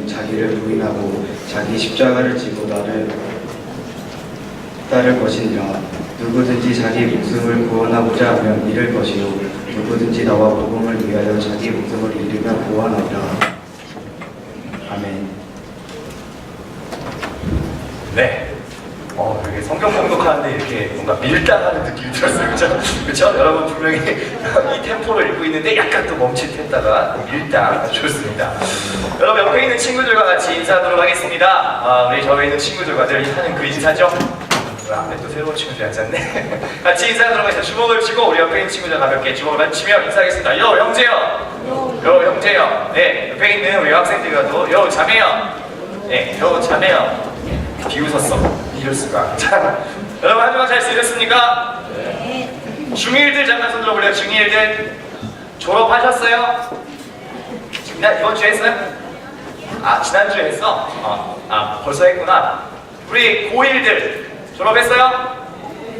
자기를 부인하고 자기 십자가를 지고 따를 것이니라. 누구든지 자기 목숨을 구원하고자 하면 잃을 것이요 누구든지 나와 복음을 위하여 자기 목숨을 잃으면 구원하리라. 아멘. 네. 이렇게 성경 공독하는데 이렇게 뭔가 밀당하는 느낌이 들었어요. 그렇죠? 여러분 분명히 이 템포를 읽고 있는데 약간 또 멈칫했다가 밀당 좋습니다. 여러분 옆에 있는 친구들과 같이 인사하도록 하겠습니다. 우리 저에 있는 친구들과 늘 하는 그 인사죠? 앞에 또 새로운 친구들이 앉았네. 같이 인사하도록 하겠습니다. 주먹을 쥐고 우리 옆에 있는 친구들 가볍게 주먹을 맞추며 인사하겠습니다. 요 형제요! 요 형제요! 네, 옆에 있는 우리 학생들과도 요 자매요! 네, 요 자매요! 비웃었어. 이럴 수가. 자, 여러분 한 주간 잘 지냈습니까? 네. 중1들 잠깐 손 들어볼래요? 중1들 졸업하셨어요? 이번 주에 했어요? 지난주에 했어? 벌써 했구나. 우리 고1들 졸업했어요?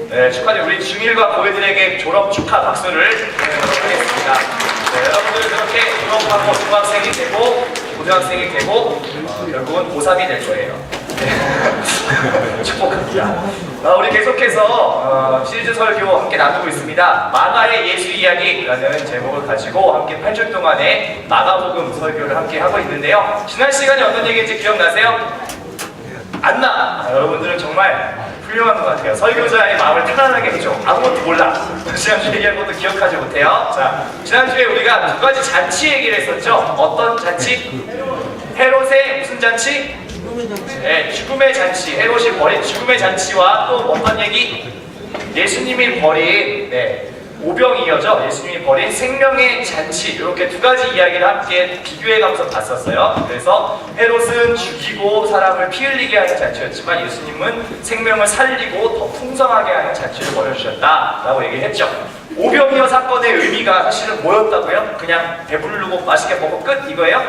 네, 축하드립니다. 우리 중1과 고1들에게 졸업 축하 박수를 하겠습니다. 네, 여러분들 그렇게 졸업하고 중학생이 되고 고등학생이 되고 결국은 고3이 될 거예요. 축복합니다. 우리 계속해서 시리즈 설교 함께 나누고 있습니다. 마가의 예수 이야기라는 제목을 가지고 함께 8주 동안의 마가복음 설교를 함께 하고 있는데요. 지난 시간에 어떤 얘기인지 기억나세요? 안 나! 여러분들은 정말 훌륭한 것 같아요. 설교자의 마음을 편안하게 해줘. 아무것도 몰라. 지난주에 얘기한 것도 기억하지 못해요. 자, 지난주에 우리가 두 가지 잔치 얘기를 했었죠. 어떤 잔치? 헤롯의 무슨 잔치? 네, 죽음의 잔치. 헤롯이 벌인 죽음의 잔치와 또 어떤 얘기? 예수님이 벌인 오병이어죠. 예수님이 벌인 생명의 잔치. 이렇게 두 가지 이야기를 함께 비교해가면서 봤었어요. 그래서 헤롯은 죽이고 사람을 피 흘리게 하는 잔치였지만 예수님은 생명을 살리고 더 풍성하게 하는 잔치를 벌여주셨다라고 얘기했죠. 오병이어 사건의 의미가 사실은 뭐였다고요? 그냥 배부르고 맛있게 먹고 끝 이거예요?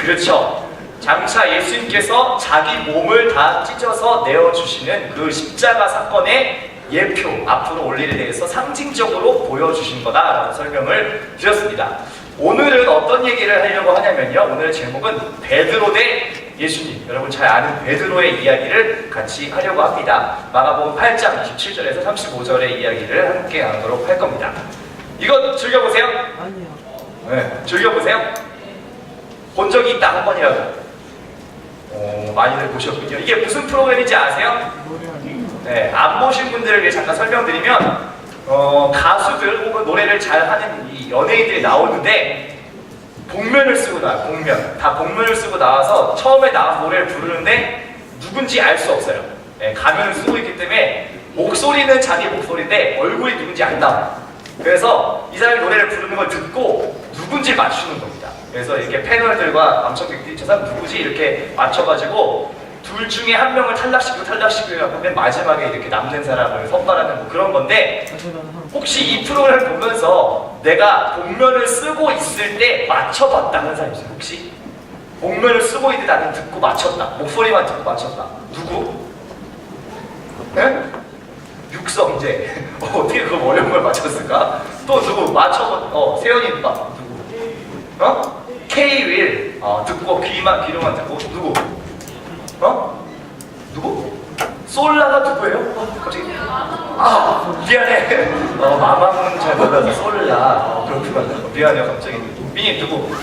그렇죠. 장차 예수님께서 자기 몸을 다 찢어서 내어주시는 그 십자가 사건의 예표, 앞으로 올 일에 대해서 상징적으로 보여주신 거다라고 설명을 드렸습니다. 오늘은 어떤 얘기를 하려고 하냐면요. 오늘의 제목은 베드로 대 예수님. 여러분 잘 아는 베드로의 이야기를 같이 하려고 합니다. 마가복음 8장 27절에서 35절의 이야기를 함께 나누도록 할 겁니다. 이거 즐겨보세요? 아니요. 네, 즐겨보세요? 본 적이 있다 한 번이라도. 많이들 보셨군요. 이게 무슨 프로그램인지 아세요? 네, 안 보신 분들을 위해 잠깐 설명드리면 가수들 혹은 노래를 잘하는 이 연예인들이 나오는데 복면을 쓰고 나와요. 복면. 다 복면을 쓰고 나와서 처음에 나와서 노래를 부르는데 누군지 알 수 없어요. 네, 가면을 쓰고 있기 때문에 목소리는 자기 목소리인데 얼굴이 누군지 안 나와요. 그래서 이 사람이 노래를 부르는 걸 듣고 누군지 맞추는 겁니다. 그래서 이렇게 패널들과 남성객들이 저 사람 누구지 이렇게 맞춰가지고 둘 중에 한 명을 탈락시키고 근데 마지막에 이렇게 남는 사람을 선발하는 뭐 그런 건데, 혹시 이 프로그램을 보면서 내가 복면을 쓰고 있을 때 맞춰봤다는 사람 있어요? 혹시? 복면을 쓰고 있는데 나는 듣고 맞췄다. 목소리만 듣고 맞췄다. 누구? 네? 육성재. 어떻게 그 어려운 걸 맞췄을까? 또 누구? 맞춰본, 세연이 누가? 누구? K-윌. 듣고 귀로만 듣고. 누구? 누구? 솔라가 누구예요? 갑자기. 미안해. 마마는 잘 몰라서 솔라. 그렇구나. 미안해요, 갑자기. 미니 누구?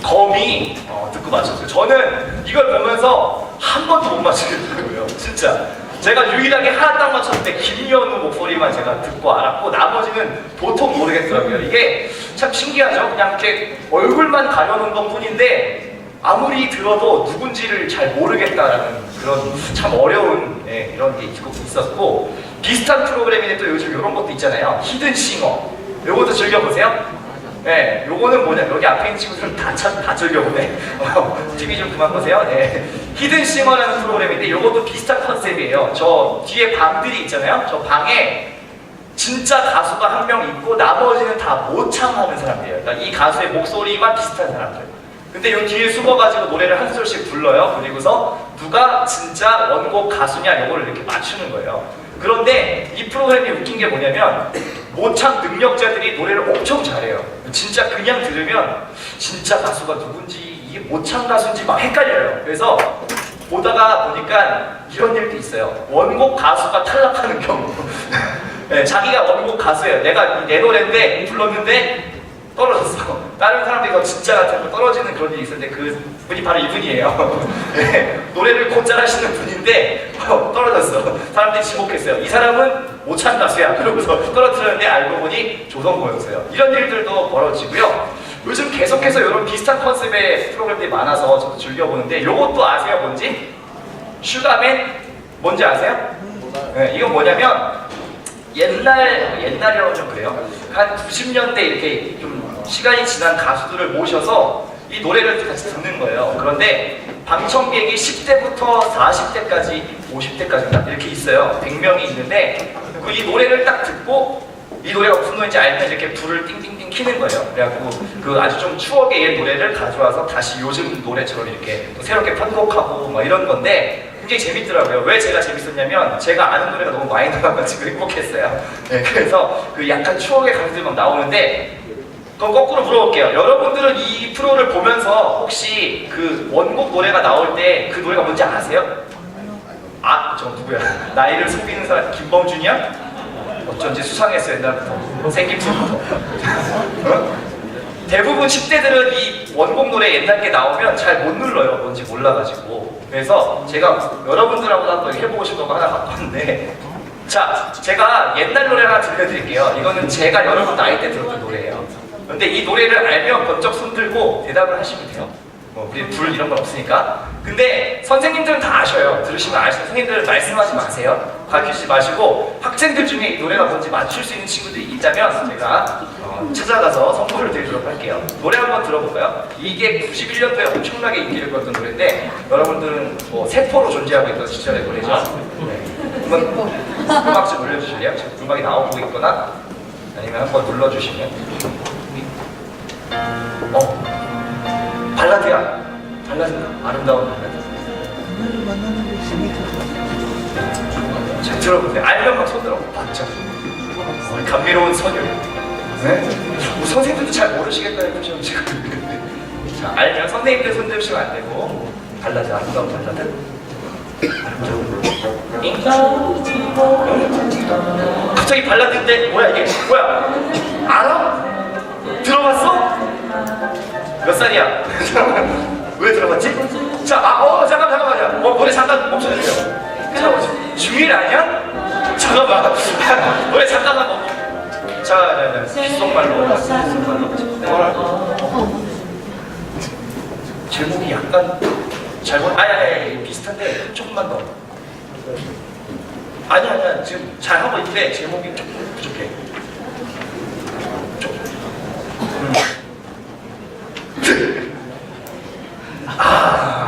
거미. 듣고 맞췄어요. 저는 이걸 보면서 한 번도 못 맞추겠더라고요. 진짜. 제가 유일하게 하나 딱 맞췄는데 김연우 목소리만 제가 듣고 알았고 나머지는 보통 모르겠더라고요. 이게 참 신기하죠? 그냥 이렇게 얼굴만 가려놓은 것 뿐인데 아무리 들어도 누군지를 잘 모르겠다라는 그런 참 어려운 이런 게 있었고, 비슷한 프로그램인데 또 요즘 이런 것도 있잖아요. 히든싱어. 요것도 즐겨보세요. 네, 요거는 뭐냐, 여기 앞에 있는 친구들은 다 즐겨보네. TV 좀 그만 보세요. 네. 히든싱어라는 프로그램인데 요것도 비슷한 컨셉이에요. 저 뒤에 방들이 있잖아요. 저 방에 진짜 가수가 한 명 있고 나머지는 다 모창하는 사람들이에요. 그러니까 이 가수의 목소리만 비슷한 사람들. 근데 요 뒤에 숨어가지고 노래를 한 소절씩 불러요. 그리고서 누가 진짜 원곡 가수냐 요거를 이렇게 맞추는 거예요. 그런데 이 프로그램이 웃긴 게 뭐냐면 모창 능력자들이 노래를 엄청 잘해요. 진짜 그냥 들으면 진짜 가수가 누군지 이게 모창 가수인지 막 헷갈려요. 그래서 보다가 보니까 이런 일도 있어요. 원곡 가수가 탈락하는 경우. 네, 자기가 원곡 가수예요. 내가 내 노래인데 불렀는데 떨어졌어. 다른 사람들이 이거 진짜 같은 거 떨어지는 그런 일이 있었는데 그 분이 바로 이분이에요. 네, 노래를 곧 잘하시는 분인데 떨어졌어. 사람들이 지목했어요. 이 사람은 모창 가수야. 그러고서 떨어뜨렸는데 알고 보니 조성모였어요. 이런 일들도 벌어지고요. 요즘 계속해서 이런 비슷한 컨셉의 프로그램들이 많아서 저도 즐겨보는데 요것도 아세요? 뭔지? 슈가맨? 뭔지 아세요? 네, 이건 뭐냐면 옛날이라고 좀 그래요. 한 90년대 이렇게 좀 시간이 지난 가수들을 모셔서 이 노래를 같이 듣는 거예요. 그런데 방청객이 10대부터 40대까지 50대까지 이렇게 있어요. 100명이 있는데 이 노래를 딱 듣고 이 노래가 무슨 노래인지 알면 이렇게 불을 띵띵띵 켜는 거예요. 그래갖고 그 아주 좀 추억의 옛 노래를 가져와서 다시 요즘 노래처럼 이렇게 또 새롭게 편곡하고 뭐 이런 건데 굉장히 재밌더라고요. 왜 제가 재밌었냐면 제가 아는 노래가 너무 많이 나와가지고 행복했어요. 네, 그래서 그 약간 추억의 가수들 막 나오는데 그럼 거꾸로 물어볼게요. 여러분들은 이 프로를 보면서 혹시 그 원곡 노래가 나올 때 그 노래가 뭔지 아세요? 아, 저 누구야? 나이를 속이는 사람 김범준이야? 어쩐지 수상했어요. 옛날부터 생김 때부터. 어? 대부분 10대들은 이 원곡 노래 옛날 게 나오면 잘 못 눌러요. 뭔지 몰라가지고. 그래서 제가 여러분들하고도 한번 해보고 싶은 거 하나 갖고 왔는데 자, 제가 옛날 노래 하나 들려드릴게요. 이거는 제가 여러분 나이 때 들었던 노래예요. 근데 이 노래를 알면 번쩍 손 들고 대답을 하시면 돼요. 뭐 우리 불 이런 건 없으니까. 근데 선생님들은 다 아셔요. 들으시면 아시는 선생님들은 말씀하지 마세요. 가르치지 마시고 학생들 중에 이 노래가 뭔지 맞출 수 있는 친구들이 있다면 제가 찾아가서 선물을 드리도록 할게요. 노래 한번 들어볼까요? 이게 91년도에 엄청나게 인기를 끌었던 노래인데 여러분들은 뭐 세포로 존재하고 있던 시절의 노래죠. 네. 한번 음악 좀 올려주실래요? 지금 음악이 나오고 있거나 아니면 한번 눌러주시면 발라드야. 발라드다. 아름다운 발라드. 잘 들어보세요. 알면 막 손들어. 맞죠? 우리 감미로운 선율. 네? 우리 선생님들도 잘 모르시겠다는 표정 지금. 자, 알면 선생님들 손들으시면 안 되고 발라드, 아름다운 발라드. 갑자기 발라드인데 뭐야 이게? 뭐야? 알아? 들어봤어? 몇 살이야? 왜 들어봤지? 자, 잠깐만요. 노래 잠깐 멈춰주세요. 자, 중일 아니야? 잠깐만. 노래 잠깐만 멈춰. 자, 귓속말로. 제목이 약간 잘못. 아니, 비슷한데 조금만 더. 아니야. 지금 잘 하고 있는데 제목이 조금 부족해.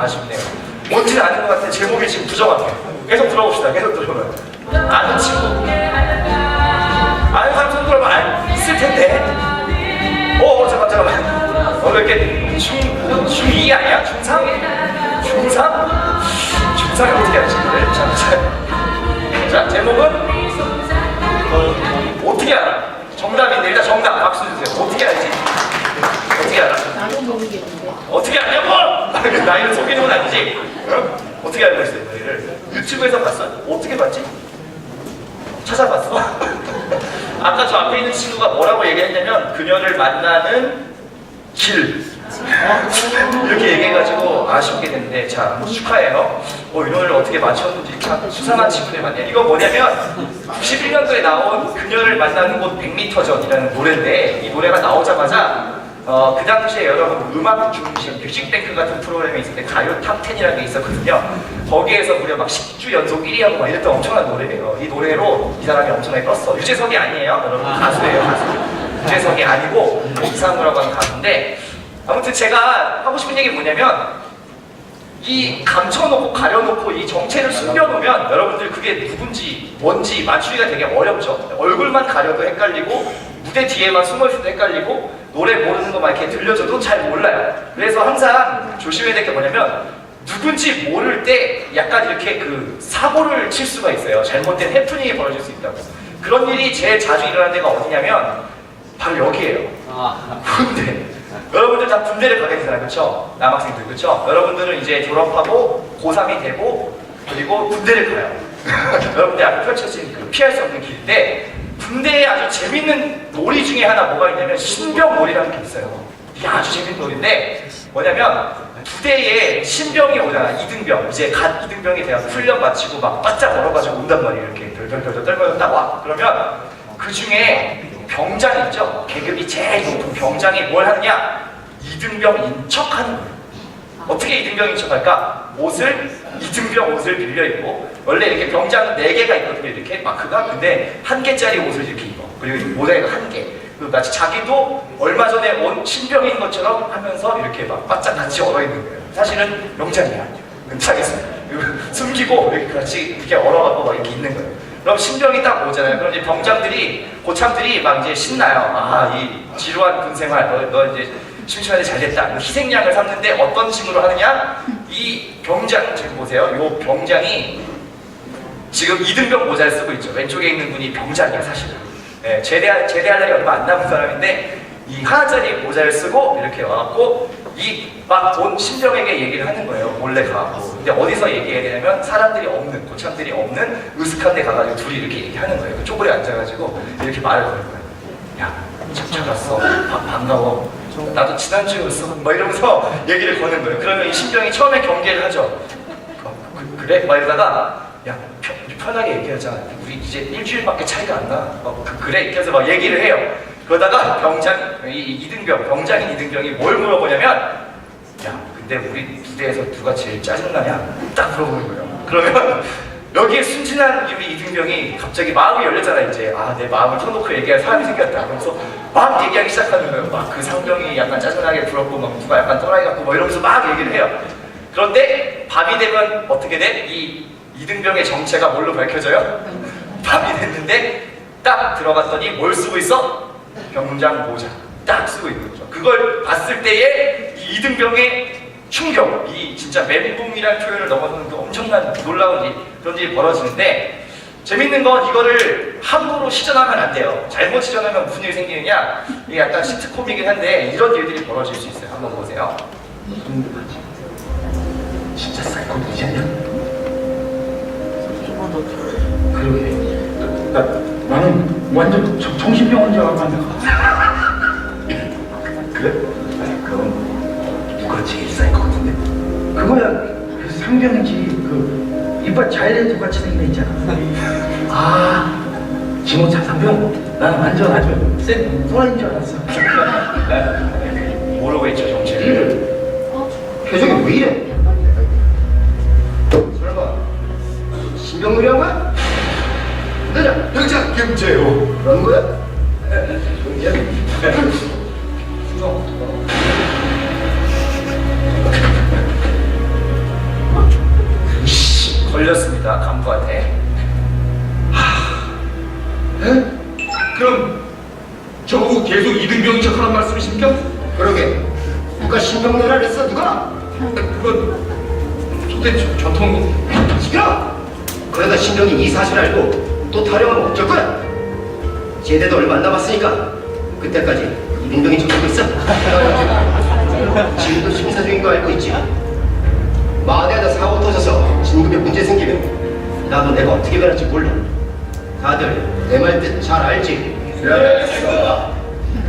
아쉽네요. 뭔지는 아는 것 같은데 제목이 지금 부정확해. 계속 들어봅시다. 계속 들어봐요. 아는 친구. 아는 사람 손 들어보면 있을 텐데. 잠깐만. 왜 이렇게 중2 아니야? 중3? 중3이 어떻게 알지? 자, 제목은 어떻게 알아? 정답인데 일단 정답 박수 주세요. 어떻게 알지? 어떻게 알아? 나도 모르겠는데. 어떻게 알냐고! 나이를 속이는 건 아니지? 어떻게 알고 있어요, 노래를? 유튜브에서 봤어? 어떻게 봤지? 찾아봤어? 아까 저 앞에 있는 친구가 뭐라고 얘기했냐면 그녀를 만나는 길 이렇게 얘기해가지고 아쉽게 됐는데 자, 축하해요. 이 노래를 어떻게 맞췄는지 참 수상한 친구들 많네요. 이거 뭐냐면 91년도에 나온 그녀를 만나는 곳 100m 전이라는 노래인데 이 노래가 나오자마자 그 당시에 여러분 음악 중심 뮤직뱅크 같은 프로그램이 있을 때 가요 탑10이라는 게 있었거든요. 거기에서 무려 막 10주 연속 1위 하고 막 이랬던 엄청난 노래예요. 이 노래로 이 사람이 엄청나게 떴어. 유재석이 아니에요. 여러분 가수예요. 가수. 유재석이 아니고 이상우라고 하는 가수인데 아무튼 제가 하고 싶은 얘기 뭐냐면 이 감춰놓고 가려놓고 이 정체를 숨겨놓으면 여러분들 그게 누군지 뭔지 맞추기가 되게 어렵죠. 얼굴만 가려도 헷갈리고 무대 뒤에만 숨어있어도 헷갈리고 노래 모르는 것만 이렇게 들려줘도 잘 몰라요. 그래서 항상 조심해야 될 게 뭐냐면 누군지 모를 때 약간 이렇게 그 사고를 칠 수가 있어요. 잘못된 해프닝이 벌어질 수 있다고. 그런 일이 제일 자주 일어나는 데가 어디냐면 바로 여기예요. 군대. 여러분들 다 군대를 가게 되잖아요, 그렇죠? 남학생들, 그렇죠? 여러분들은 이제 졸업하고 고3이 되고 그리고 군대를 가요. 여러분들 앞에 펼쳐진 그 피할 수 없는 길인데 군대에 아주 재밌는 놀이 중에 하나 뭐가 있냐면 신병놀이라는 게 있어요. 이게 아주 재밌는 놀이인데 뭐냐면 부대에 신병이 오잖아. 이등병. 이제 갓 이등병이 돼서 훈련 마치고 막 바짝 얼어가지고 온단 말이에요. 이렇게 덜덜덜 떨면서 딱 와. 그러면 그 중에 병장 있죠? 계급이 제일 높은 병장이 뭘 하느냐? 이등병인 척 하는 거예요. 어떻게 이등병인 척 할까? 이등병 옷을 빌려 입고, 원래 이렇게 병장은 4개가 있거든요. 이렇게 마크가. 근데 1개짜리 옷을 이렇게 입어. 그리고 모자가 1개. 그리고 마치 자기도 얼마 전에 온 신병인 것처럼 하면서 이렇게 막 바짝 같이 얼어있는 거예요. 사실은 병장이야. 은착해서. 숨기고 이렇게 같이 이렇게 얼어갖고 막 이렇게 있는 거예요. 그럼 신병이 딱 오잖아요. 그럼 이제 병장들이, 고참들이 막 이제 신나요. 아, 이 지루한 군 생활, 너 이제 심심한데 잘 됐다. 희생양을 삼는데 어떤 식으로 하느냐? 이 병장, 지금 보세요. 요 병장이 지금 이등병 모자를 쓰고 있죠. 왼쪽에 있는 분이 병장이야, 사실은. 네, 제대할 날이 얼마 안 남은 사람인데 이 하나짜리 모자를 쓰고 이렇게 와갖고 이 막 온 신병에게 얘기를 하는 거예요. 몰래 가고. 근데 어디서 얘기해야 되냐면 사람들이 없는, 고참들이 없는 으슥한 데 가가지고 둘이 이렇게 얘기하는 거예요. 그 쪼그려 앉아가지고 이렇게 말을 거는 거예요. 야, 잘 갔어. 반가워. 나도 지난주였어. 막 이러면서 얘기를 거는 거예요. 그러면 이 신병이 처음에 경계를 하죠. 그래? 막 이러다가 야, 편하게 얘기하자. 우리 이제 일주일밖에 차이가 안 나. 그래? 이렇게 해서 막 얘기를 해요. 그러다가 병장인 이등병이 뭘 물어보냐면 야, 근데 우리 부대에서 누가 제일 짜증나냐? 딱 물어보는 거예요. 그러면 여기에 순진한 우리 이등병이 갑자기 마음이 열렸잖아. 이제 아, 내 마음을 터놓고 얘기할 사람이 생겼다. 그러면서 막 얘기하기 시작하는 거예요. 막 그 상병이 약간 짜증나게 굴었고 막 누가 약간 또라이 같고 뭐 이러면서 막 얘기를 해요. 그런데 밤이 되면 어떻게 돼? 이 이등병의 정체가 뭘로 밝혀져요? 밤이 됐는데 딱 들어갔더니 뭘 쓰고 있어? 병장 모자 딱 쓰고 있는 거죠. 그걸 봤을 때에 이 이등병의 충격, 이 진짜 멘붕이라는 표현을 넘어서는 그 엄청난 놀라운 그런 일이 벌어지는데, 재밌는 건 이거를 함부로 시전하면 안 돼요. 잘못 시전하면 무슨 일이 생기느냐? 이게 약간 시트콤이긴 한데 이런 일들이 벌어질 수 있어요. 한번 보세요. 진짜 사이코들이지 않냐? 그러게. 나는 완전 정신병원 줄 알았는데. 그래? 아니, 그럼 누가 제일 사이코 같은데? 그거야. 그 상병이지. 그 이빨 자이렌트 같이 생긴 애 있잖아. 아, 지모차 상병? 나는 완전 아주 센 또라이인 줄 알았어. 모르고 있죠, 정체를. 표정이 왜 이래? 설마 신병놀이 한 거야? 너냐? 병장 김재호 그런 거야? 병장? 걸렸습니다, 간부한테. 그럼 저보고 계속 이등병인 척하란 말씀이십니까? 그러게 누가 신병놀이를 했어 누가? 그건 초대 전통. 시끄러! 그러다 신병이 이 사실 알고 또 타령하면 어쩔 거야? 제대도 얼마 안 남았으니까 그때까지 이등병이 척하고 있어. 지금도 심사 중인 거 알고 있지? 만에다 사고 터져서 진급에 문제 생기면 나도 내가 어떻게 변할지 몰라. 다들 내 말 뜻 잘 알지? 네.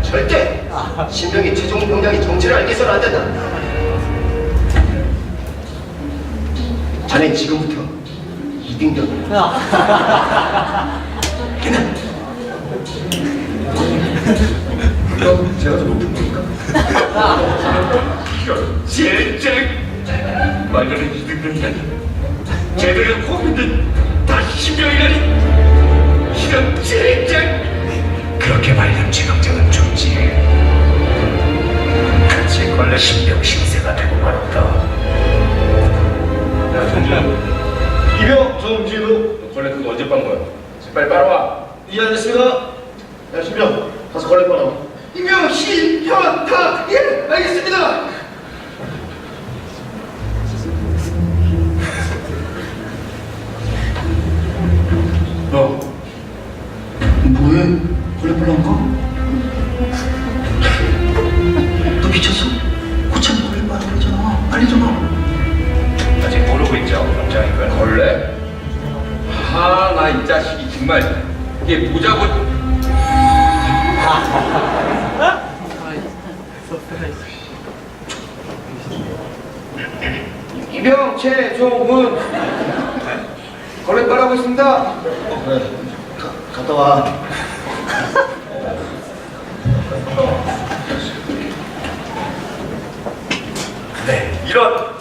절대 신병이 최종 병장의 정체를 알게서는 안 된다. 자네 지금부터 이등병이야. 그럼 제가 더 높은 겁니까? 진짜 말로는 이등병이라니, 제대로 고민된 다 신병이라니, 이런 진짜. 그렇게 말하면 지강장은 좋지. 같이 걸레 신병 신세가 되고 말았다. 야, 천주야, 이병 저 움직이도 걸레 그거 언제 빤 거야? 빨리 빨아와. 이 알겠습니다. 야 신병 가서 걸레 빨아. 이병 신병 다 예 알겠습니다. 너 뭐해? 걸레 빨러 안 가? 너 입장인가요? 걸레? 아, 나 이 자식이 정말 이게 보자고. 이병 최종훈 걸레 빨아고 있습니다. 그래, 갔다 와. 네, 이런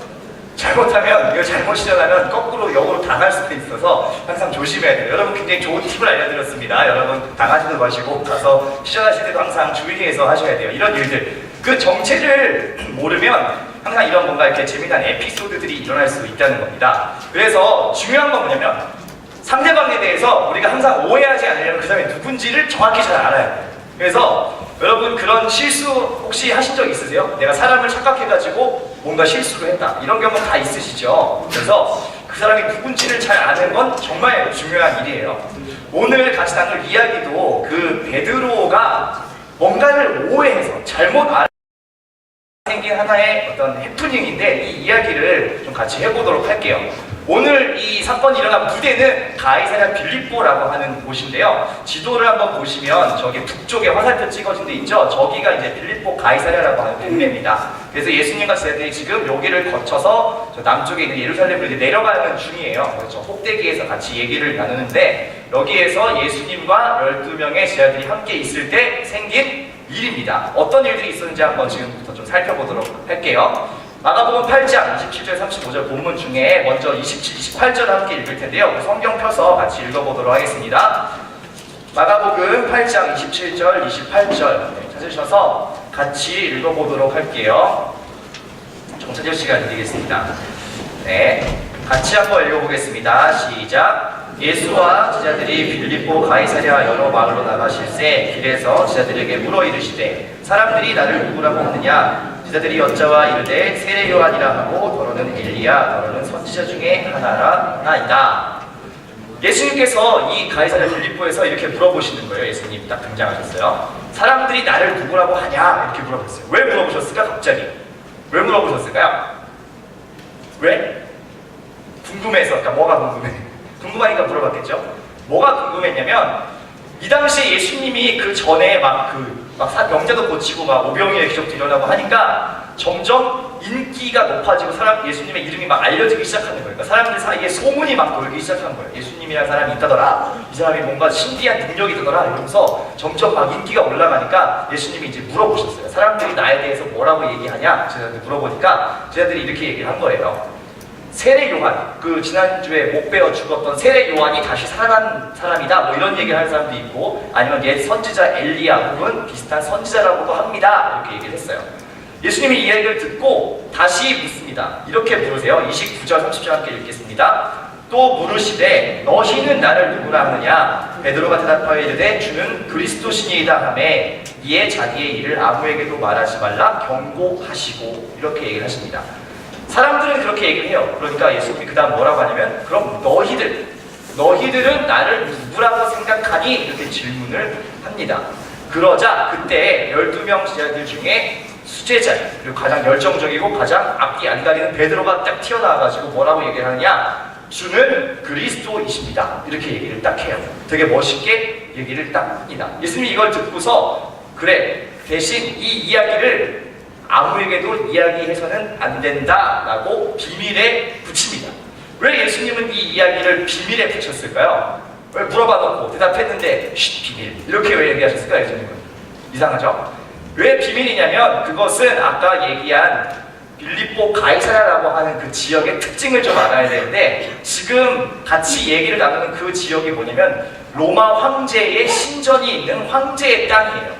잘못하면, 이거 잘못 시전하면 거꾸로 역으로 당할 수도 있어서 항상 조심해야 돼요. 여러분 굉장히 좋은 팁을 알려드렸습니다. 여러분 당하지도 마시고 가서 시전하실 때도 항상 주의해서 하셔야 돼요. 이런 일들, 그 정체를 모르면 항상 이런 뭔가 이렇게 재미난 에피소드들이 일어날 수 있다는 겁니다. 그래서 중요한 건 뭐냐면 상대방에 대해서 우리가 항상 오해하지 않으려면 그 사람이 누군지를 정확히 잘 알아야 돼요. 그래서 여러분 그런 실수 혹시 하신 적 있으세요? 내가 사람을 착각해가지고 뭔가 실수를 했다, 이런 경우 다 있으시죠? 그래서 그 사람이 누군지를 잘 아는 건 정말 중요한 일이에요. 오늘 같이 나눌 이야기도 그 베드로가 뭔가를 오해해서 잘못 생긴 하나의 어떤 해프닝인데, 이 이야기를 좀 같이 해보도록 할게요. 오늘 이 사건이 일어난 무대는 가이사랴 빌립보라고 하는 곳인데요. 지도를 한번 보시면 저기 북쪽에 화살표 찍어진 데 있죠? 저기가 이제 빌립보 가이사랴라고 하는 동네입니다. 그래서 예수님과 제자들이 지금 여기를 거쳐서 저 남쪽에 있는 예루살렘으로 이제 내려가는 중이에요. 그래서 저 꼭대기에서 같이 얘기를 나누는데, 여기에서 예수님과 12명의 제자들이 함께 있을 때 생긴 일입니다. 어떤 일들이 있었는지 한번 지금부터 좀 살펴보도록 할게요. 마가복음 8장 27절 35절 본문 중에 먼저 27, 28절 함께 읽을 텐데요. 성경 펴서 같이 읽어보도록 하겠습니다. 마가복음 8장 27절 28절 찾으셔서 같이 읽어보도록 할게요. 정차절 시간 드리겠습니다. 네, 같이 한번 읽어보겠습니다. 시작. 예수와 제자들이 빌립보 가이사랴 여러 마을로 나가실새 길에서 제자들에게 물어 이르시되 사람들이 나를 누구라고 하느냐? 제자들이 여짜와 이르되 세례 요한이라 하고 더러는 엘리야 더러는 선지자 중에 하나이다. 예수님께서 이 가이사랴 빌립보에서 이렇게 물어보시는 거예요. 예수님 딱 등장하셨어요. 사람들이 나를 누구라고 하냐? 이렇게 물어보셨어요. 왜 물어보셨을까? 갑자기 왜 물어보셨을까요? 왜? 궁금해서. 그러니까 뭐가 궁금해? 궁금하니까 물어봤겠죠? 뭐가 궁금했냐면 이 당시에 예수님이 그 전에 막 병자도 고치고 막 오병이의 기적도 일어나고 하니까 점점 인기가 높아지고 예수님의 이름이 막 알려지기 시작하는 거예요. 그러니까 사람들 사이에 소문이 막 돌기 시작한 거예요. 예수님이라는 사람이 있다더라, 이 사람이 뭔가 신비한 능력이 있다더라, 이러면서 점점 막 인기가 올라가니까 예수님이 이제 물어보셨어요. 사람들이 나에 대해서 뭐라고 얘기하냐? 제자들한테 물어보니까 제자들이 이렇게 얘기를 한 거예요. 세례 요한, 그 지난주에 못 베어 죽었던 세례 요한이 다시 살아난 사람이다, 뭐 이런 얘기를 하는 사람도 있고, 아니면 옛 선지자 엘리야 혹은 비슷한 선지자라고도 합니다, 이렇게 얘기를 했어요. 예수님이 이 얘기를 듣고 다시 묻습니다. 이렇게 물으세요. 29절 30절 함께 읽겠습니다. 또 물으시되 너희는 나를 누구라 하느냐? 베드로가 대답하여 이르되 주는 그리스도시니이다 하매 이에 자기의 일을 아무에게도 말하지 말라 경고하시고, 이렇게 얘기를 하십니다. 사람들은 그렇게 얘기를 해요. 그러니까 예수님이 그 다음 뭐라고 하냐면 그럼 너희들은 나를 누구라고 생각하니? 이렇게 질문을 합니다. 그러자 그때 12명 제자들 중에 수제자, 그리고 가장 열정적이고 가장 앞뒤 안 가리는 베드로가 딱 튀어나와가지고 뭐라고 얘기를 하느냐? 주는 그리스도이십니다, 이렇게 얘기를 딱 해요. 되게 멋있게 얘기를 딱 합니다. 예수님이 이걸 듣고서 그래, 대신 이 이야기를 아무에게도 이야기해서는 안 된다라고 비밀에 붙입니다. 왜 예수님은 이 이야기를 비밀에 붙였을까요? 왜 물어봐놓고 대답했는데 쉿, 비밀, 이렇게 왜 얘기하셨을까요? 예수님은 이상하죠? 왜 비밀이냐면 그것은 아까 얘기한 빌립보 가이사랴라고 하는 그 지역의 특징을 좀 알아야 되는데, 지금 같이 얘기를 나누는 그 지역이 뭐냐면 로마 황제의 신전이 있는 황제의 땅이에요.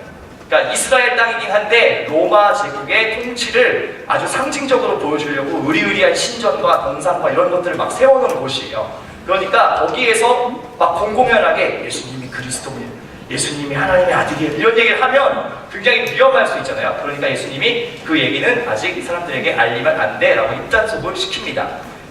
그러니까 이스라엘 땅이긴 한데 로마 제국의 통치를 아주 상징적으로 보여주려고 의리의리한 신전과 동상과 이런 것들을 막 세워놓은 곳이에요. 그러니까 거기에서 막 공공연하게 예수님이 그리스도예요, 예수님이 하나님의 아들이에요, 이런 얘기를 하면 굉장히 위험할 수 있잖아요. 그러니까 예수님이 그 얘기는 아직 사람들에게 알리면 안 돼라고 입단속을 시킵니다.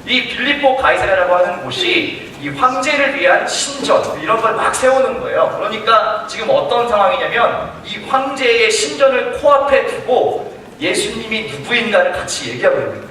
이 빌립보 가이사랴라고 하는 곳이 이 황제를 위한 신전, 이런 걸 막 세우는 거예요. 그러니까 지금 어떤 상황이냐면 이 황제의 신전을 코앞에 두고 예수님이 누구인가를 같이 얘기하고 있는 거예요.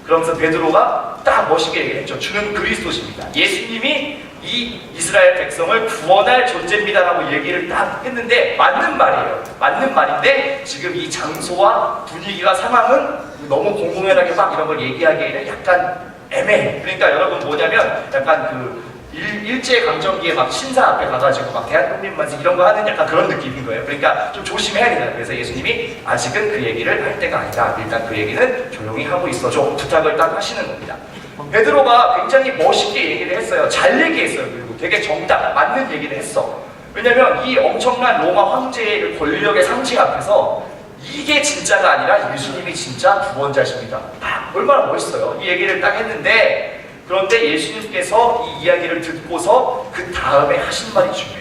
그러면서 베드로가 딱 멋있게 얘기했죠. 주는 그리스도십니다. 예수님이 이 이스라엘 백성을 구원할 존재입니다라고 얘기를 딱 했는데 맞는 말이에요. 맞는 말인데 지금 이 장소와 분위기가 상황은 너무 공공연하게 막 이런 걸 얘기하기에는 약간 애매해. 그러니까 여러분 뭐냐면 약간 그 일제강점기에 막 신사 앞에 가가지고 막 대한독립만세 이런 거 하는 약간 그런 느낌인 거예요. 그러니까 좀 조심해야 된다. 그래서 예수님이 아직은 그 얘기를 할 때가 아니다. 일단 그 얘기는 조용히 하고 있어줘. 부탁을 딱 하시는 겁니다. 베드로가 굉장히 멋있게 얘기를 했어요. 잘 얘기했어요. 그리고 되게 정답, 맞는 얘기를 했어. 왜냐면 이 엄청난 로마 황제의 권력의 상징 앞에서 이게 진짜가 아니라 예수님이 진짜 구원자십니다. 얼마나 멋있어요. 이 얘기를 딱 했는데 그런데 예수님께서 이 이야기를 듣고서 그 다음에 하신 말이 중요해요.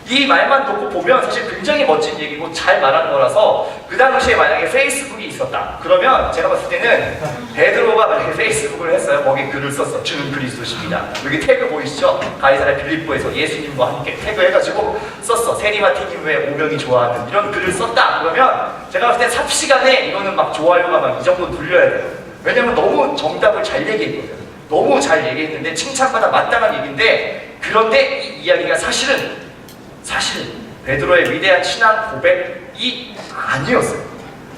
이 말만 놓고 보면 사실 굉장히 멋진 얘기고 잘 말하는 거라서 그 당시에 만약에 페이스북이 있었다. 그러면 제가 봤을 때는 베드로가 만약에 페이스북을 했어요. 거기 글을 썼어. 주는 그리스도십니다. 여기 태그 보이시죠? 가이사랴 빌립보에서 예수님과 함께 태그 해가지고 썼어. 세리마티님의 오명이 좋아하는 이런 글을 썼다. 그러면 제가 봤을 때 삽시간에 이거는 막 좋아요가 막 이 정도 눌려야 돼요. 왜냐면 너무 정답을 잘 얘기했거든요. 너무 잘 얘기했는데 칭찬받아 마땅한 얘기인데 그런데 이 이야기가 사실은 베드로의 위대한 신앙 고백이 아니었어요.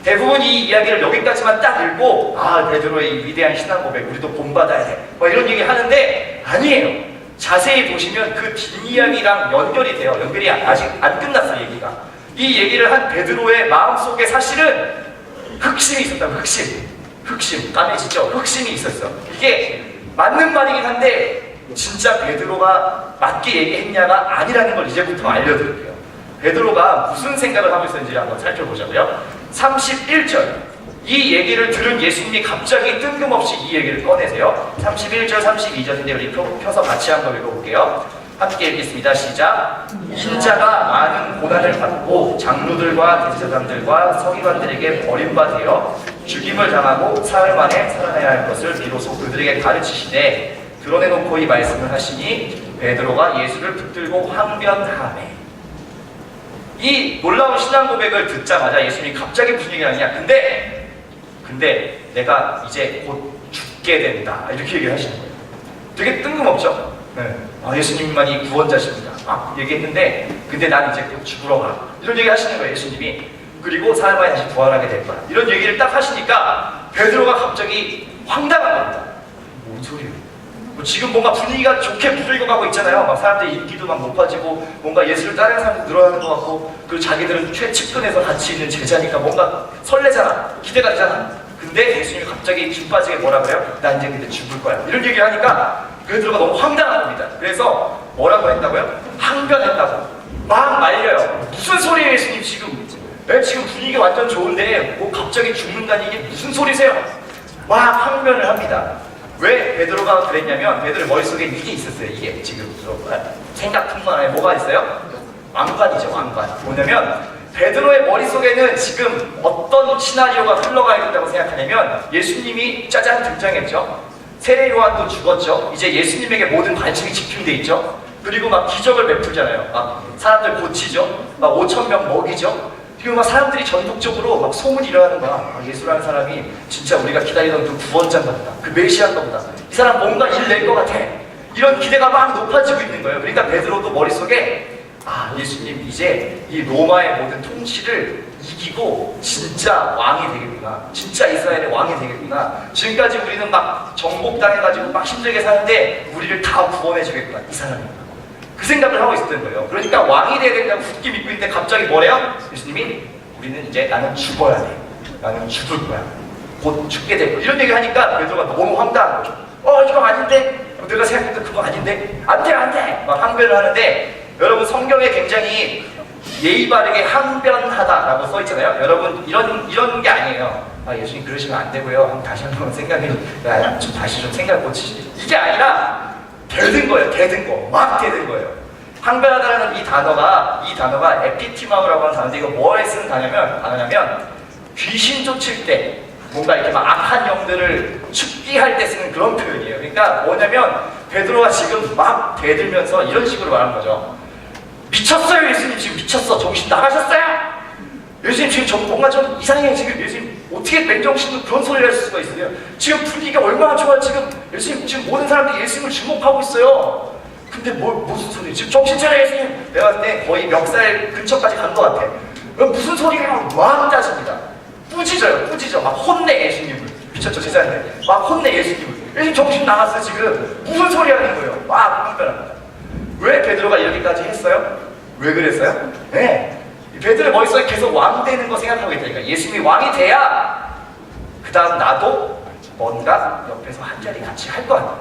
대부분 이 이야기를 여기까지만 딱 읽고 베드로의 위대한 신앙 고백 우리도 본받아야 돼 이런 얘기 하는데 아니에요. 자세히 보시면 그 뒷이야기랑 연결이 돼요. 연결이 아직 안 끝났어. 얘기가 이 얘기를 한 베드로의 마음속에 사실은 흑심이 있었다고. 흑심 까매지죠? 흑심이 있었어. 이게 맞는 말이긴 한데 진짜 베드로가 맞게 얘기했냐가 아니라는 걸 이제부터 알려드릴게요. 베드로가 무슨 생각을 하고 있었는지 한번 살펴보자고요. 31절 이 얘기를 들은 예수님이 갑자기 뜬금없이 이 얘기를 꺼내세요. 31절 32절인데 우리 펴서 같이 한번 읽어볼게요. 함께 읽겠습니다. 시작. 인자가 많은 고난을 받고 장로들과 대제사장들과 서기관들에게 버림받아 죽임을 당하고 사흘 만에 살아나야 할 것을 비로소 그들에게 가르치시되 드러내놓고 이 말씀을 하시니 베드로가 예수를 붙들고 항변하매. 이 놀라운 신앙 고백을 듣자마자 예수님이 갑자기 무슨 얘기를 하냐. 근데 내가 이제 곧 죽게 된다 이렇게 얘기를 하시는 거예요. 되게 뜬금없죠? 네. 예수님만이 구원자십니다. 얘기했는데 근데 난 이제 곧 죽으러 가 이런 얘기 하시는 거예요. 예수님이. 그리고 사흘 만에 다시 부활하게 될 거야 이런 얘기를 딱 하시니까 베드로가 갑자기 황당한 겁니다. 뭔 소리예요? 지금 뭔가 분위기가 좋게 무르익어가고 있잖아요. 막 사람들의 인기도 막 높아지고 뭔가 예수를 따르는 사람들 늘어나는 것 같고 그리고 자기들은 최측근에서 같이 있는 제자니까 뭔가 설레잖아. 기대가 되잖아. 근데 예수님이 갑자기 김 빠지게 뭐라 그래요? 나 이제 근데 죽을 거야 이런 얘기를 하니까 베드로가 너무 황당한 겁니다. 그래서 뭐라고 했다고요? 항변했다고. 막 말려요. 무슨 소리예요 예수님 지금? 지금 분위기 완전 좋은데 뭐 갑자기 죽는다니 이게 무슨 소리세요? 막 항변을 합니다. 왜 베드로가 그랬냐면 베드로의 머릿속에 이게 있었어요. 이게 지금 생각뿐만 아니라 뭐가 있어요? 왕관이죠. 왕관. 뭐냐면 베드로의 머릿속에는 지금 어떤 시나리오가 흘러가야 된다고 생각하냐면 예수님이 짜잔 등장했죠. 세례 요한도 죽었죠. 이제 예수님에게 모든 관심이 집중돼 있죠. 그리고 막 기적을 베풀잖아요. 막 사람들 고치죠. 막 5,000명 먹이죠. 그리고 막 사람들이 전국적으로 막 소문이 일어나는 거야. 예수라는 사람이 진짜 우리가 기다리던 그 구원자인가 보다. 그 메시아인가 보다. 이 사람 뭔가 일 낼 것 같아. 이런 기대가 막 높아지고 있는 거예요. 그러니까 베드로도 머릿속에 예수님 이제 이 로마의 모든 통치를 이기고 진짜 왕이 되겠구나. 진짜 이스라엘의 왕이 되겠구나. 지금까지 우리는 막 정복당해가지고 막 힘들게 사는데 우리를 다 구원해 주겠구나. 이 사람이. 그 생각을 하고 있었던 거예요. 그러니까 왕이 돼야 된다고 굳게 믿고 있는데 갑자기 뭐래요? 예수님이 우리는 이제 나는 죽어야 돼. 나는 죽을 거야. 곧 죽게 될 거야. 이런 얘기 하니까 베드로가 너무 황당한 거죠. 이거 아닌데? 내가 생각했던 그거 아닌데? 안 돼! 막 항변을 하는데 여러분 성경에 굉장히 예의 바르게 항변하다라고 써 있잖아요. 여러분 이런 게 아니에요. 예수님 그러시면 안 되고요. 다시 한번 다시 좀 생각 고치시. 이게 아니라 대든 거예요. 막 대든 거예요. 항변하다라는 이 단어가 에피티마우라고 하는 단어인데 이거 뭐에 쓰는 단어냐면 귀신 쫓을 때 뭔가 이렇게 막 악한 영들을 축기할 때 쓰는 그런 표현이에요. 그러니까 뭐냐면 베드로가 지금 막 대들면서 이런 식으로 말하는 거죠. 미쳤어요 예수님 지금 미쳤어. 정신 나가셨어요. 예수님 지금 뭔가 좀 이상해요 지금 예수님. 어떻게 맨정신으로 그런 소리를 할 수가 있어요? 지금 분위기가 얼마나 좋아요. 지금 모든 사람들이 예수님을 주목하고 있어요. 근데 무슨 소리? 지금 정신 차려 예수님. 내가 봤을 때 거의 멱살 근처까지 간 것 같아. 무슨 소리가 막 따집니다. 꾸짖어요. 막 혼내 예수님을. 미쳤죠, 제자인데. 막 혼내 예수님을. 예수님 정신 나갔어 지금. 무슨 소리 하는 거예요? 막 흥분합니다. 왜 베드로가 이렇게까지 했어요? 왜 그랬어요? 네. 베드로의 머릿속에 계속 왕 되는 거 생각하고 있다니까. 예수님이 왕이 돼야 그 다음 나도 뭔가 옆에서 한 자리 같이 할 거 아니야.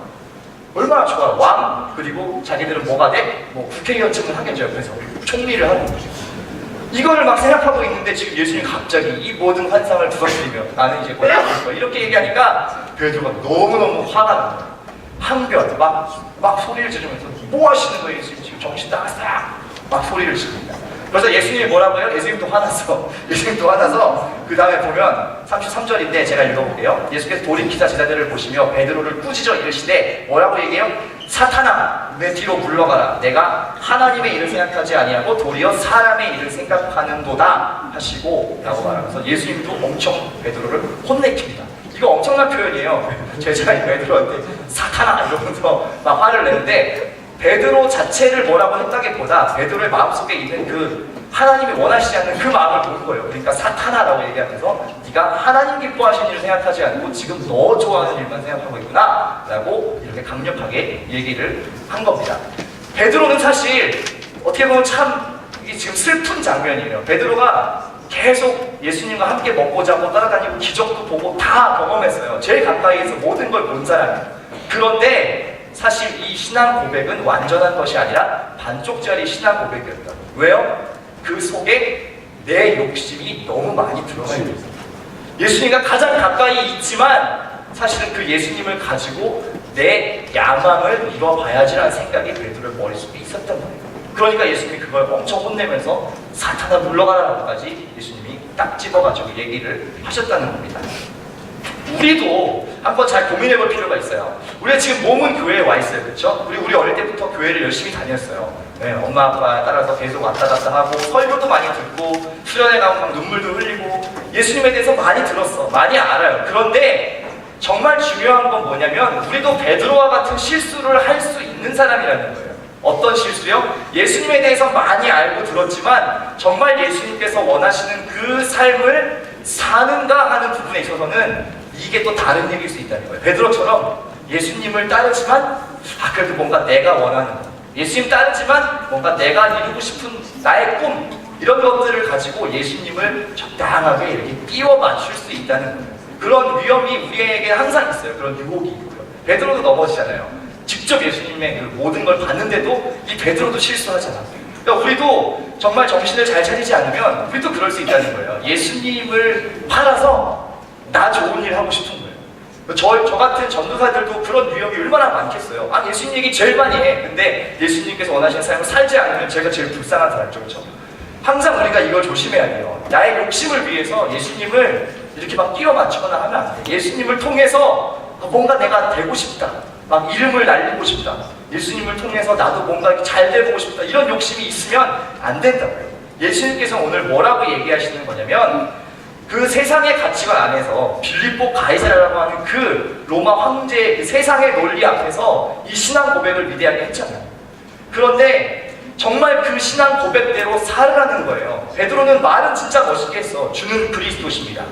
얼마나 좋아. 왕, 그리고 자기들은 뭐가 돼? 뭐 국회의원쯤은 하겠죠. 옆에서 총리를 하는 거죠. 이거를 막 생각하고 있는데 지금 예수님이 갑자기 이 모든 환상을 부서뜨리며 나는 이제 뭘 하고 있어 이렇게 얘기하니까 베드로가 너무너무 화가 난 거야. 항변 막 소리를 지르면서 뭐 하시는 거예요? 예수님 지금 정신 나갔어. 막 소리를 지릅니다. 그래서 예수님이 뭐라고 해요? 예수님도 화났어. 그 다음에 보면 33절인데 제가 읽어볼게요. 예수께서 돌이키사 제자들을 보시며 베드로를 꾸짖어 이르시되 뭐라고 얘기해요? 사탄아 내 뒤로 물러가라. 내가 하나님의 일을 생각하지 아니하고 도리어 사람의 일을 생각하는도다 하시고 라고 말하면서 예수님도 엄청 베드로를 혼내킵니다. 이거 엄청난 표현이에요. 제자인 베드로한테 사탄아 이러면서 막 화를 내는데 베드로 자체를 뭐라고 했다기보다 베드로의 마음속에 있는 그 하나님이 원하시지 않는 그 마음을 본 거예요. 그러니까 사탄아라고 얘기하면서 네가 하나님 기뻐하시는 일을 생각하지 않고 지금 너 좋아하는 일만 생각하고 있구나 라고 이렇게 강력하게 얘기를 한 겁니다. 베드로는 사실 어떻게 보면 참 이게 지금 슬픈 장면이에요. 베드로가 계속 예수님과 함께 먹고 자고 따라다니고 기적도 보고 다 경험했어요. 제일 가까이에서 모든 걸 본 사람이에요. 그런데 사실 이 신앙 고백은 완전한 것이 아니라 반쪽짜리 신앙 고백이었다. 왜요? 그 속에 내 욕심이 너무 많이 들어가 있는 거예요. 예수님과 가장 가까이 있지만 사실은 그 예수님을 가지고 내 야망을 이뤄봐야지라는 생각이 베드로의 머릿속에 있었단 말이에요. 그러니까 예수님이 그걸 엄청 혼내면서 사탄아 물러가라라고까지 예수님이 딱 집어가지고 얘기를 하셨다는 겁니다. 우리도 한번 잘 고민해볼 필요가 있어요. 우리가 지금 몸은 교회에 와 있어요, 그렇죠? 우리 어릴 때부터 교회를 열심히 다녔어요. 네, 엄마 아빠 따라서 계속 왔다 갔다 하고 설교도 많이 듣고 수련회 나오면 눈물도 흘리고 예수님에 대해서 많이 들었어, 많이 알아요. 그런데 정말 중요한 건 뭐냐면 우리도 베드로와 같은 실수를 할 수 있는 사람이라는 거예요. 어떤 실수요? 예수님에 대해서 많이 알고 들었지만 정말 예수님께서 원하시는 그 삶을 사는가 하는 부분에 있어서는 이게 또 다른 얘기일 수 있다는 거예요. 베드로처럼 예수님을 따르지만 그래도 뭔가 내가 원하는 거, 예수님 따르지만 뭔가 내가 이루고 싶은 나의 꿈 이런 것들을 가지고 예수님을 적당하게 이렇게 끼워 맞출 수 있다는 거예요. 그런 위험이 우리에게 항상 있어요. 그런 유혹이 있고요. 베드로도 넘어지잖아요. 직접 예수님의 그 모든 걸 봤는데도 이 베드로도 실수하잖아. 그러니까 우리도 정말 정신을 잘 차리지 않으면 우리도 그럴 수 있다는 거예요. 예수님을 팔아서 나 좋은 일 하고 싶은 거예요. 저 같은 전도사들도 그런 위험이 얼마나 많겠어요. 예수님 얘기 제일 많이 해. 근데 예수님께서 원하시는 삶을 살지 않으면 제가 제일 불쌍한 사람이죠. 그렇죠? 항상 우리가 이걸 조심해야 돼요. 나의 욕심을 위해서 예수님을 이렇게 막 끼워 맞추거나 하면 안 돼. 예수님을 통해서 뭔가 내가 되고 싶다. 막 이름을 날리고 싶다. 예수님을 통해서 나도 뭔가 잘 되고 싶다. 이런 욕심이 있으면 안 된다고요. 예수님께서 오늘 뭐라고 얘기하시는 거냐면 그 세상의 가치관 안에서 빌립보 가이사라라고 하는 그 로마 황제의 그 세상의 논리 앞에서 이 신앙 고백을 위대하게 했잖아요. 그런데 정말 그 신앙 고백대로 살으라는 거예요. 베드로는 말은 진짜 멋있게 했어. 주는 그리스도십니다.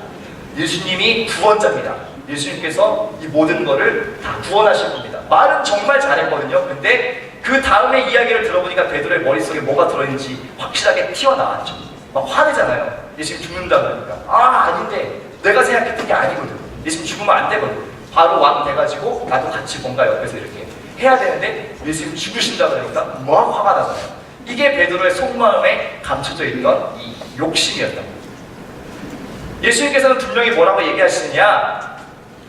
예수님이 구원자입니다. 예수님께서 이 모든 거를 다 구원하실 겁니다. 말은 정말 잘했거든요. 근데 그 다음에 이야기를 들어보니까 베드로의 머릿속에 뭐가 들어있는지 확실하게 튀어나왔죠. 막 화내잖아요. 예수님 죽는다 그러니까. 아닌데 내가 생각했던 게 아니거든. 예수님 죽으면 안 되거든. 바로 왕 돼가지고 나도 같이 뭔가 옆에서 이렇게 해야 되는데 예수님 죽으신다 그러니까 막 화가 나잖아요. 이게 베드로의 속마음에 감춰져 있던 이 욕심이었던 거예요. 예수님께서는 분명히 뭐라고 얘기하시느냐,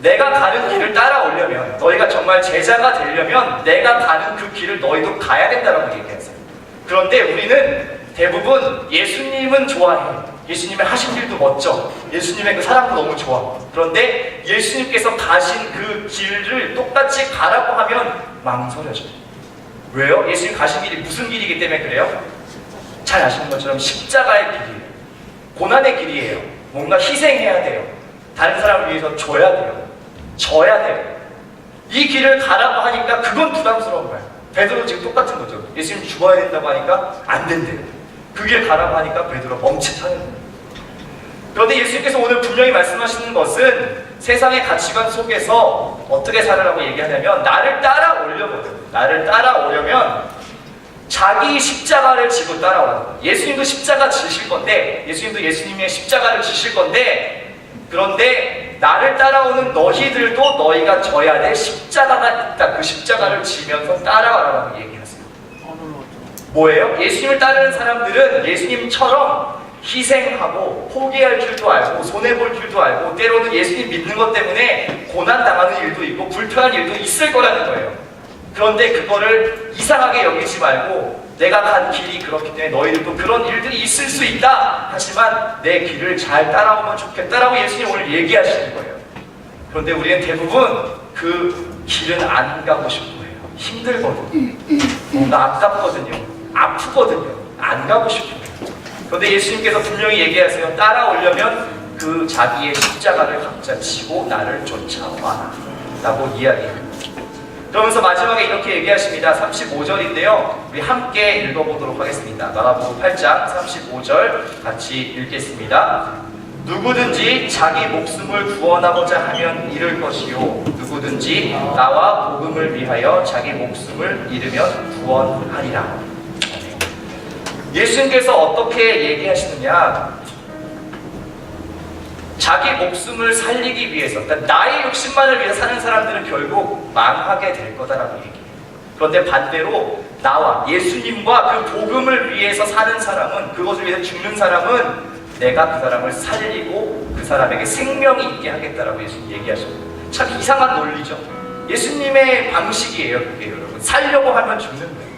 내가 가는 길을 따라오려면, 너희가 정말 제자가 되려면 내가 가는 그 길을 너희도 가야 된다라고 얘기하세요. 그런데 우리는 대부분 예수님은 좋아해. 예수님의 하신 일도 멋져. 예수님의 그 사랑도 너무 좋아. 그런데 예수님께서 가신 그 길을 똑같이 가라고 하면 망설여져요. 왜요? 예수님 가신 길이 무슨 길이기 때문에 그래요? 잘 아시는 것처럼 십자가의 길이에요. 고난의 길이에요. 뭔가 희생해야 돼요. 다른 사람을 위해서 줘야 돼요. 져야 돼요. 이 길을 가라고 하니까 그건 부담스러운 거예요. 베드로 지금 똑같은 거죠. 예수님 죽어야 된다고 하니까 안 된대요. 그 길 가라고 하니까 베드로 멈칫하는 거예요. 그런데 예수님께서 오늘 분명히 말씀하시는 것은 세상의 가치관 속에서 어떻게 살으라고 얘기하냐면 나를 따라오려거든. 나를 따라오려면 자기 십자가를 지고 따라오라는 거예요. 예수님도 십자가 지실 건데, 예수님도 예수님의 십자가를 지실 건데, 그런데 나를 따라오는 너희들도 너희가 져야 될 십자가가 있다. 그 십자가를 지면서 따라와라라고 얘기하세요. 뭐예요? 예수님을 따르는 사람들은 예수님처럼 희생하고 포기할 줄도 알고 손해볼 줄도 알고 때로는 예수님 믿는 것 때문에 고난당하는 일도 있고 불편한 일도 있을 거라는 거예요. 그런데 그거를 이상하게 여기지 말고 내가 간 길이 그렇기 때문에 너희들도 그런 일들이 있을 수 있다. 하지만 내 길을 잘 따라오면 좋겠다라고 예수님 오늘 얘기하시는 거예요. 그런데 우리는 대부분 그 길은 안 가고 싶어 해요. 힘들거든요. 뭔가 아깝거든요. 아프거든요. 안 가고 싶어요. 그런데 예수님께서 분명히 얘기하세요. 따라오려면 그 자기의 십자가를 각자 지고 나를 쫓아와라 라고 이야기해요. 그러면서 마지막에 이렇게 얘기하십니다. 35절인데요. 우리 함께 읽어보도록 하겠습니다. 마가복음 8장 35절 같이 읽겠습니다. 누구든지 자기 목숨을 구원하고자 하면 잃을 것이요 누구든지 나와 복음을 위하여 자기 목숨을 잃으면 구원하리라. 예수님께서 어떻게 얘기하시느냐, 자기 목숨을 살리기 위해서, 그러니까 나의 욕심만을 위해서 사는 사람들은 결국 망하게 될 거다라고 얘기해요. 그런데 반대로 나와 예수님과 그 복음을 위해서 사는 사람은, 그것을 위해서 죽는 사람은 내가 그 사람을 살리고 그 사람에게 생명이 있게 하겠다라고 예수님 얘기하십니다. 참 이상한 논리죠. 예수님의 방식이에요. 그게 여러분. 살려고 하면 죽는 거예요.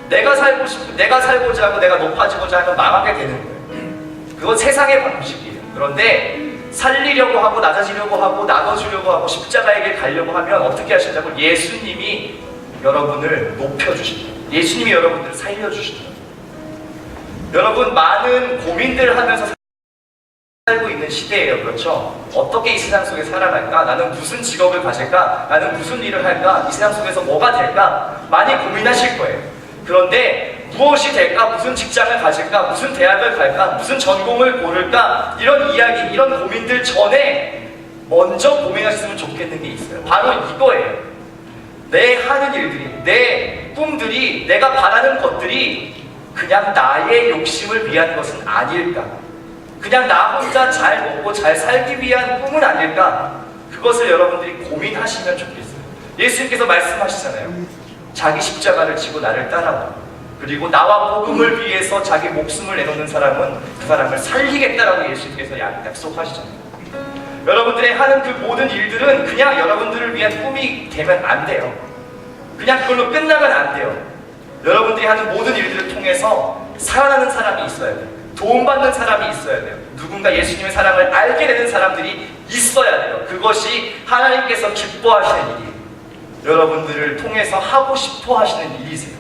내가 살고 싶고 내가 살고자 하고 내가 높아지고자 하면 망하게 되는 거예요. 그건 세상의 방식이에요. 그런데 살리려고 하고 낮아지려고 하고 나눠주려고 하고 십자가의 길 가려고 하면 어떻게 하신다고? 예수님이 여러분을 높여주신다. 예수님이 여러분들을 살려주신다. 여러분 많은 고민들을 하면서 살고 있는 시대예요. 그렇죠? 어떻게 이 세상 속에 살아갈까? 나는 무슨 직업을 가질까? 나는 무슨 일을 할까? 이 세상 속에서 뭐가 될까? 많이 고민하실 거예요. 그런데 무엇이 될까? 무슨 직장을 가질까? 무슨 대학을 갈까? 무슨 전공을 고를까? 이런 이야기, 이런 고민들 전에 먼저 고민하셨으면 좋겠는 게 있어요. 바로 이거예요. 내 하는 일들이, 내 꿈들이, 내가 바라는 것들이 그냥 나의 욕심을 위한 것은 아닐까? 그냥 나 혼자 잘 먹고 잘 살기 위한 꿈은 아닐까? 그것을 여러분들이 고민하시면 좋겠어요. 예수님께서 말씀하시잖아요. 자기 십자가를 지고 나를 따라와. 그리고 나와 복음을 위해서 자기 목숨을 내놓는 사람은 그 사람을 살리겠다라고 예수님께서 약속하시잖아요. 여러분들의 하는 그 모든 일들은 그냥 여러분들을 위한 꿈이 되면 안 돼요. 그냥 그걸로 끝나면 안 돼요. 여러분들이 하는 모든 일들을 통해서 살아나는 사람이 있어야 돼요. 도움받는 사람이 있어야 돼요. 누군가 예수님의 사랑을 알게 되는 사람들이 있어야 돼요. 그것이 하나님께서 기뻐하시는 일이에요. 여러분들을 통해서 하고 싶어 하시는 일이세요.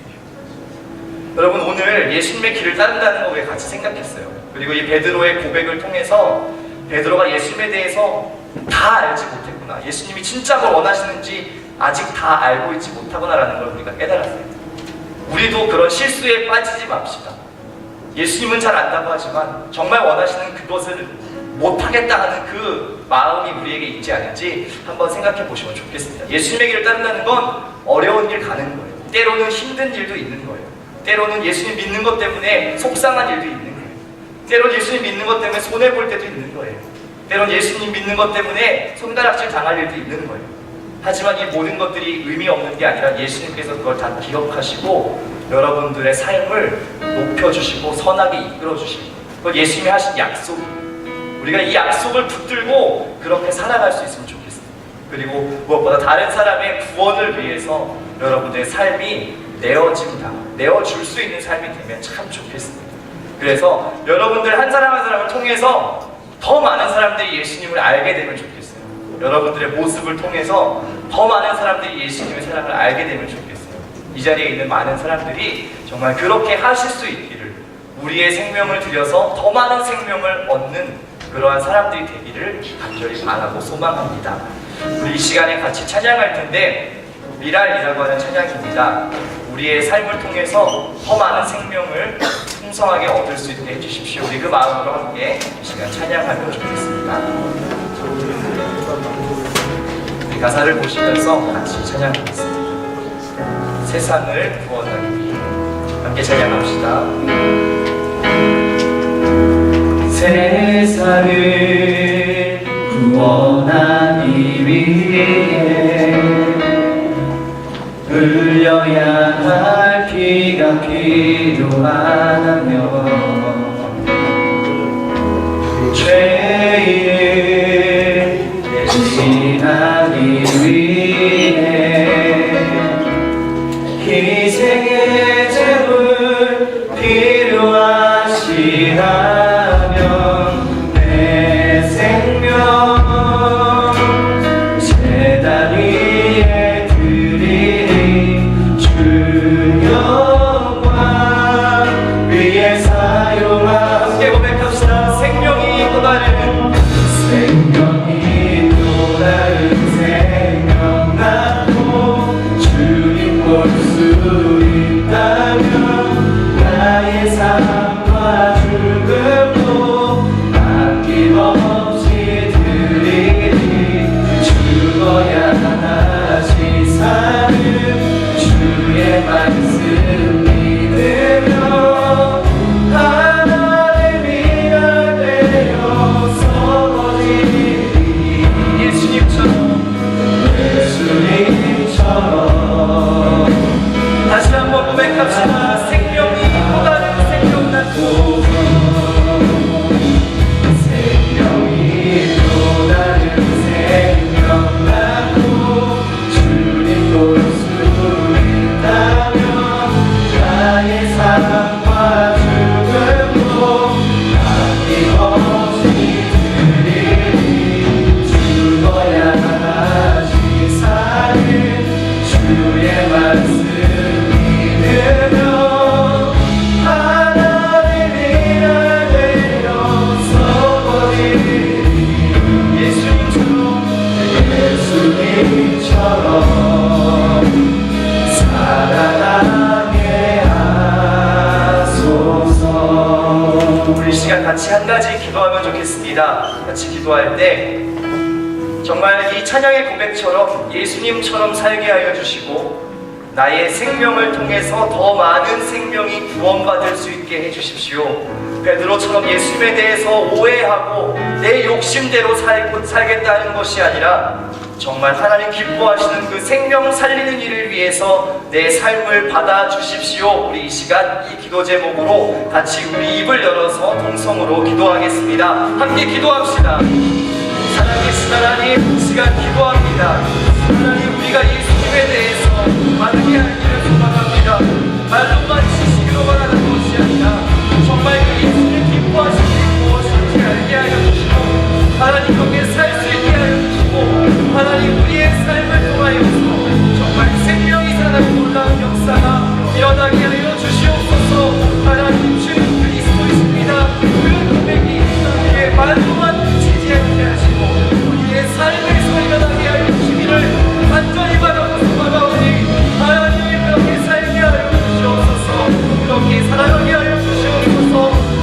여러분 오늘 예수님의 길을 따른다는 거 왜 같이 생각했어요? 그리고 이 베드로의 고백을 통해서 베드로가 예수님에 대해서 다 알지 못했구나. 예수님이 진짜 뭘 원하시는지 아직 다 알고 있지 못하구나라는 걸 우리가 깨달았어요. 우리도 그런 실수에 빠지지 맙시다. 예수님은 잘 안다고 하지만 정말 원하시는 그것을 못하겠다 하는 그 마음이 우리에게 있지 않은지 한번 생각해 보시면 좋겠습니다. 예수님의 길을 따른다는 건 어려운 길 가는 거예요. 때로는 힘든 일도 있는 거예요. 때로는 예수님 믿는 것 때문에 속상한 일도 있는 거예요. 때로는 예수님 믿는 것 때문에 손해볼 때도 있는 거예요. 때로는 예수님 믿는 것 때문에 손가락질 당할 일도 있는 거예요. 하지만 이 모든 것들이 의미 없는 게 아니라 예수님께서 그걸 다 기억하시고 여러분들의 삶을 높여주시고 선하게 이끌어주시고 그건 예수님이 하신 약속이에요. 우리가 이 약속을 붙들고 그렇게 살아갈 수 있으면 좋겠어요. 그리고 무엇보다 다른 사람의 구원을 위해서 여러분들의 삶이 내어줄 수 있는 삶이 되면 참 좋겠습니다. 그래서 여러분들 한 사람 한 사람을 통해서 더 많은 사람들이 예수님을 알게 되면 좋겠어요. 여러분들의 모습을 통해서 더 많은 사람들이 예수님의 사랑을 알게 되면 좋겠어요. 이 자리에 있는 많은 사람들이 정말 그렇게 하실 수 있기를, 우리의 생명을 들여서 더 많은 생명을 얻는 그러한 사람들이 되기를 간절히 바라고 소망합니다. 우리 이 시간에 같이 찬양할 텐데 미랄이라고 하는 찬양입니다. 우리의 삶을 통해서 더 많은 생명을 풍성하게 얻을 수 있게 해주십시오. 우리 그 마음으로 함께 이 시간 찬양하면 좋겠습니다. 우리 가사를 보시면서 같이 찬양하겠습니다. 세상을 구원하기 위해 함께 찬양합시다. 세상을 구원하기 위해 흘려야 할 피가 필요하다면 죄를 대신하기 위해 희생의 제물 필요하시다면 내 생명 제단 위에 드리리 주 영광 위에 사용하 함께 고백합시다. 생명이 또 다른 생명이 또 다른 생명 낳고 주님 볼 수 있다면 나의 삶과 죽음도 아낌없이 드리리 죽어야 하시 사는 주의 말씀 믿으며 하나님이라 되어서 예수님처럼 다시 한번 고백합시다. 생명이 또 다른 생명 낳고 생명이 또 다른 생명 낳고 주님 볼 수 있다면 나의 삶과 죽음도 아낌없이 드리리 죽어야 하시 사는 주의 말씀 믿으며 하나님이라 되어서 예수님처럼 살아가게 하소서. 우리 시간 같이 한 가지 기도하면 좋겠습니다. 같이 기도할 때 정말 이 찬양의 고백처럼 예수님처럼 살게 하여 주시고 나의 생명을 통해서 더 많은 생명이 구원받을 수 있게 해주십시오. 베드로처럼 예수님에 대해서 오해하고 내 욕심대로 살겠다는 것이 아니라 정말 하나님 기뻐하시는 그 생명 살리는 일을 위해서 내 삶을 받아주십시오. 우리 이 시간 이 기도 제목으로 같이 우리 입을 열어서 동성으로 기도하겠습니다. 함께 기도합시다. 살아계신 하나님, 이 시간 기도합니다. 하나님, 우리가 예수님에 대해서 바르게 알기를 소망합니다. 말로만 지식으로만 하는 것이 아니라 정말 그 예수님 기뻐하시는 게 무엇인지 알게 하여 주시고 하나님 거기에 살 수 있게 하여 주시고 하나님 우리의 삶을 통하여서 정말 생명이 사는 놀라운 역사가 일어나게 하여 주시옵소서. 하나님 주님 그리스도이십니다. 그 고백이 우리의 말로만 지지 않게 하시고 우리의 삶을 살려나게 하여 주시기를 간절히 바라고 소망하오니 하나님 그렇게 살게 하여 주시옵소서. 그렇게 살아가게 하여 주시옵소서.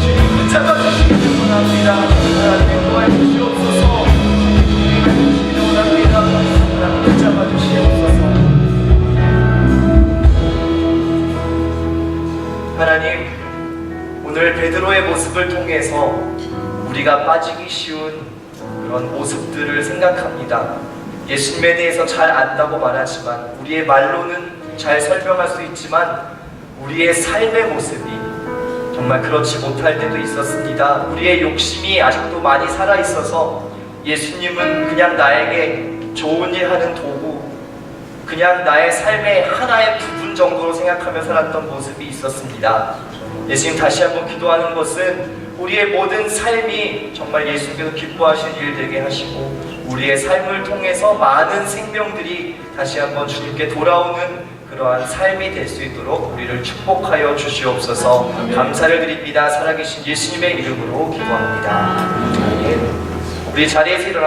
주님 붙잡아 주시기를 원합니다. 하나님 도와 주시옵소서. 주님 주시기를 원합니다. 하나님 붙잡아 주시옵소서. 하나님, 오늘 베드로의 모습을 통해서 우리가 빠지기 쉬운 그런 모습들을 생각합니다. 예수님에 대해서 잘 안다고 말하지만 우리의 말로는 잘 설명할 수 있지만 우리의 삶의 모습이 정말 그렇지 못할 때도 있었습니다. 우리의 욕심이 아직도 많이 살아있어서 예수님은 그냥 나에게 좋은 일 하는 도구, 그냥 나의 삶의 하나의 부분 정도로 생각하며 살았던 모습이 있었습니다. 예수님 다시 한번 기도하는 것은 우리의 모든 삶이 정말 예수님께서 기뻐하시는 일 되게 하시고 우리의 삶을 통해서 많은 생명들이 다시 한번 주님께 돌아오는 그러한 삶이 될 수 있도록 우리를 축복하여 주시옵소서. 감사를 드립니다. 살아계신 예수님의 이름으로 기도합니다. 아멘. 우리 자리에서 일어나